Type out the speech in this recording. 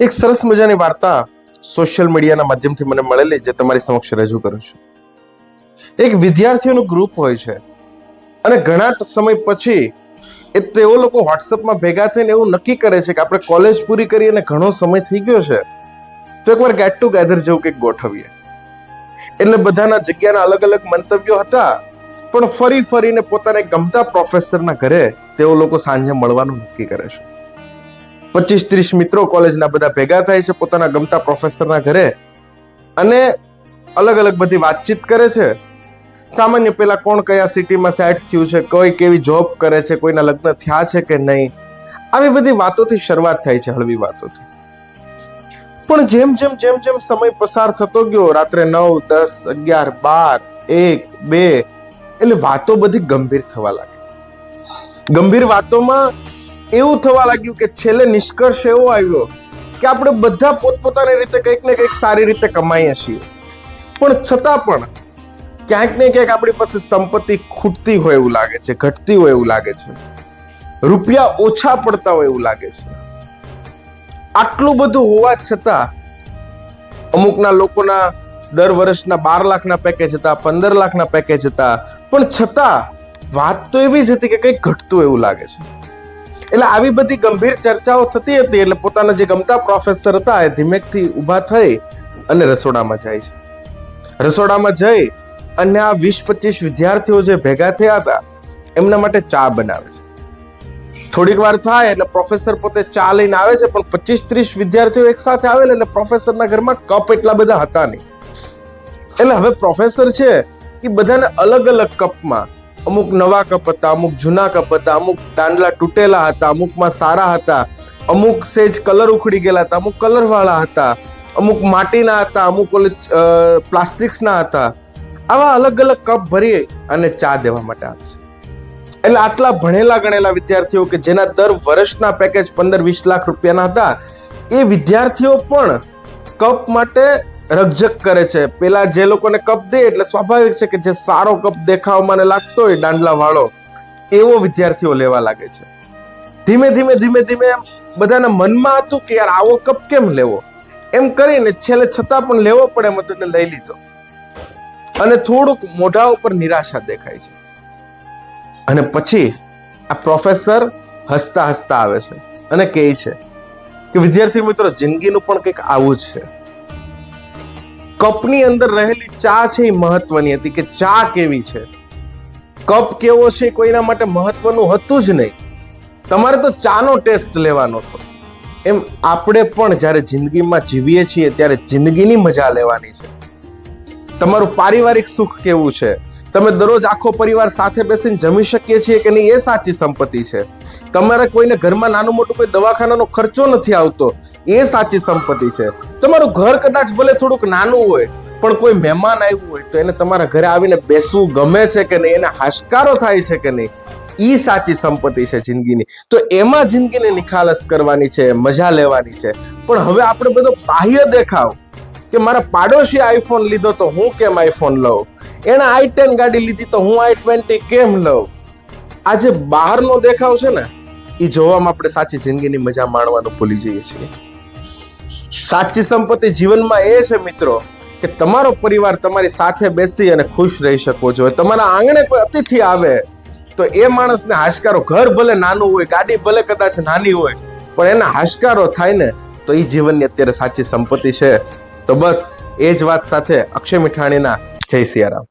એક સરસ મજાની વાર્તા સોશિયલ મીડિયાના માધ્યમથી મને મળેલી, જે તમારી સમક્ષ રજૂ કરું છું. એક વિદ્યાર્થીઓનું ગ્રુપ હોય છે અને ઘણા સમય પછી તેઓ લોકો વોટ્સએપમાં ભેગા થઈને એવું નક્કી કરે છે કે આપણે કોલેજ પૂરી કરી અને ઘણો સમય થઈ ગયો છે, તો એકવાર ગેટ ટુગેધર જેવું કંઈક ગોઠવીએ. એટલે બધાના જગ્યાના અલગ અલગ મંતવ્યો હતા, પણ ફરી ફરીને પોતાને ગમતા પ્રોફેસરના ઘરે તેઓ લોકો સાંજે મળવાનું નક્કી કરે છે. 25-30 મિત્રો કોલેજના બધા ભેગા થાય છે પોતાના ગમતા પ્રોફેસરના ઘરે અને અલગ અલગ બધી વાતચીત કરે છે. સામાન્ય પેલા કોણ કયા સિટીમાં સેટ થયું છે, કોઈ કેવી જોબ કરે છે, કોઈના લગ્ન થયા છે કે નહીં, આવી બધી વાતોથી શરૂઆત થાય છે, હળવી વાતોથી. પણ જેમ જેમ જેમ જેમ સમય પસાર થતો ગયો, રાત્રે 9, 10, 11, 12, 1, 2, એટલે વાતો બધી ગંભીર થવા લાગી. ગંભીર વાતોમાં એવું થવા લાગ્યું કે છેલ્લે નિષ્કર્ષ એવો આવ્યો કે આપણે બધા પોતપોતાની રીતે કંઈક ને કંઈક સારી રીતે કમાઈએ છીએ, પણ છતાં પણ ક્યાંક ને ક્યાંક આપણી પાસે સંપત્તિ ખૂટતી હોય એવું લાગે છે, ઘટતી હોય એવું લાગે છે, રૂપિયા ઓછા પડતા હોય એવું લાગે છે. આટલું બધું હોવા છતાં અમુકના લોકોના દર વર્ષના 12 લાખના પેકેજ હતા, 15 લાખના પેકેજ હતા, પણ છતાં વાત તો એવી જ હતી કે કંઈક ઘટતું એવું લાગે છે. એટલે આવી બધી ગંભીર ચર્ચાઓ થતી હતી. એટલે પોતાના જે ગમતા પ્રોફેસર હતા એ ધીમેકથી ઊભા થઈ અને રસોડામાં જાય છે. રસોડામાં જઈ અને આ 20-25 વિદ્યાર્થીઓ જે ભેગા થયા હતા એમના માટે ચા બનાવે છે. થોડીક વાર થાય એટલે પ્રોફેસર પોતે ચા લઈને આવે છે, પણ 25-30 વિદ્યાર્થીઓ એક સાથે આવેલા એટલે પ્રોફેસરના ઘરમાં કપ એટલા બધા હતા નહીં. એટલે હવે પ્રોફેસર છે એ બધાને અલગ અલગ કપમાં, અમુક નવા કપ હતા, અમુક જૂના કપ હતા, અમુક દાંડલા તૂટેલા હતા, અમુકમાં સારા હતા, અમુક સેજ કલર ઉખડી ગયેલા હતા, અમુક કલર વાળા હતા, અમુક માટીના હતા, અમુક પ્લાસ્ટિક્સના હતા. આવા અલગ અલગ કપ ભરી અને ચા દેવા માટે આવે છે. એટલે આટલા ભણેલા ગણેલા વિદ્યાર્થીઓ કે જેના દર વર્ષના પેકેજ 15-20 લાખ રૂપિયાના હતા, એ વિદ્યાર્થીઓ પણ કપ માટે રકઝક કરે છે. પેલા જે લોકોને કપ દે એટલે સ્વાભાવિક છે કે જે સારો કપ દેખાવમાં લાગતો હોય દાંડલા વાળો, એવો વિદ્યાર્થીઓ લેવા લાગે છે. ધીમે ધીમે ધીમે ધીમે બધાના મનમાં હતું કે યાર આવો કપ કેમ લેવો, એમ કરીને છેલ્લે છતાં પણ લેવો પડે એમ એટલે લઈ લીધો. અને થોડુંક મોઢા ઉપર નિરાશા દેખાય છે. અને પછી આ પ્રોફેસર હસતા હસતા આવે છે અને કહે છે કે વિદ્યાર્થી મિત્રો, જિંદગીનું પણ કંઈક આવું જ છે. કપની અંદર રહેલી ચા છે એ મહત્વની હતી, કે ચા કેવી છે, કપ કેવો છે કોઈના માટે મહત્વનું હતું જ નહીં. તમારે તો ચાનો ટેસ્ટ લેવાનો હતો. એમ આપણે પણ જ્યારે જિંદગીમાં જીવીએ છીએ ત્યારે જિંદગીની મજા લેવાની છે. તમારું પારિવારિક સુખ કેવું છે, તમે દરરોજ આખો પરિવાર સાથે બેસીને જમી શકીએ છીએ કે નહીં, એ સાચી સંપત્તિ છે. તમારે કોઈને ઘરમાં નાનું મોટું કોઈ દવાખાનાનો ખર્ચો નથી આવતો, એ સાચી સંપત્તિ છે. તમારું ઘર કદાચ ભલે થોડુંક નાનું હોય, પણ કોઈ મહેમાન આવ્યું હોય તો એને તમારા ઘરે આવીને બેસવું ગમે છે કે નહીં, એને હાશકારો થાય છે કે નહીં, એ સાચી સંપત્તિ છે જિંદગીની. તો એમાં જિંદગીને નિખાલસ કરવાની છે, મજા લેવાની છે. પણ હવે આપણે બધો બાહ્ય દેખાવ, કે મારા પાડોશી આઈફોન લીધો તો હું કેમ આઈફોન લઉં, એને i10 ગાડી લીધી તો હું i20 કેમ લઉં, આ જે બહારનો દેખાવ છે ને, એ જોવામાં આપણે સાચી જિંદગીની મજા માણવાનું ભૂલી જઈએ છીએ. સાચી સંપત્તિ જીવનમાં એ છે મિત્રો કે તમારો પરિવાર તમારી સાથે બેસી અને ખુશ રહી શકો છો. તમારા આંગણે કોઈ અતિથિ આવે તો એ માણસને હાશકારો, ઘર ભલે નાનું હોય, ગાડી ભલે કદાચ નાની હોય, પણ એના હાશકારો થાય ને, તો એ જીવનની અત્યારે સાચી સંપત્તિ છે. તો બસ એ જ વાત સાથે અક્ષય મીઠાણીના જય સિયારામ.